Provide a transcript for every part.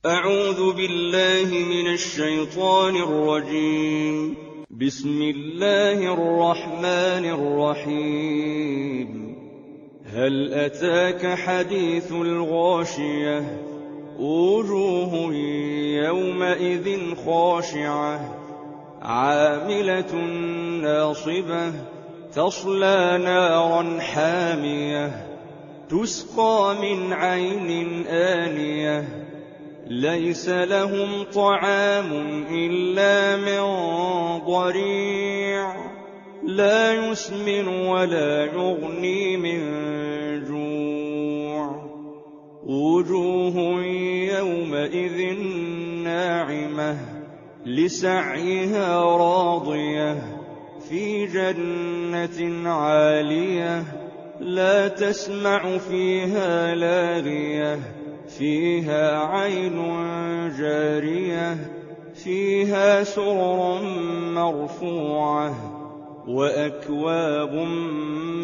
أعوذ بالله من الشيطان الرجيم. بسم الله الرحمن الرحيم. هل أتاك حديث الغاشية؟ وجوه يومئذ خاشعة عاملة ناصبة تصلى نارا حامية تسقى من عين آنية ليس لهم طعام إلا من ضريع لا يسمن ولا يغني من جوع. وجوه يومئذ ناعمة لسعيها راضية في جنة عالية لا تسمع فيها لاغية فيها عين جارية فيها سرر مرفوعة وأكواب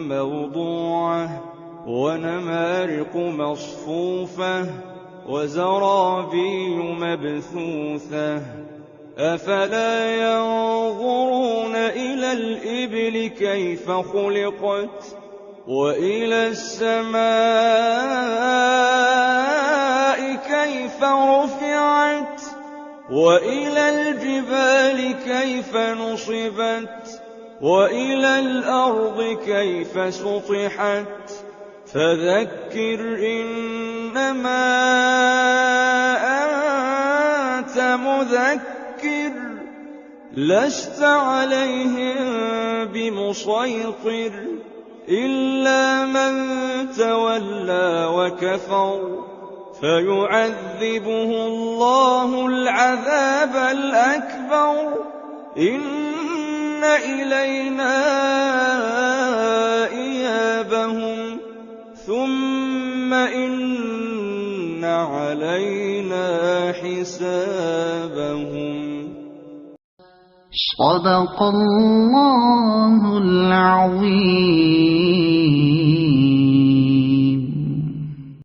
موضوعة ونمارق مصفوفة وزرابي مبثوثة. أفلا ينظرون إلى الإبل كيف خلقت وإلى السماء كيف رفعت وإلى الجبال كيف نصبت وإلى الأرض كيف سطحت. فذكر إنما أنت مذكر لست عليهم بمسيطر إلا من تولى وكفر فيعذبه الله العذاب الأكبر. إن إلينا إيابهم ثم إن علينا حسابهم. صدق الله العظيم.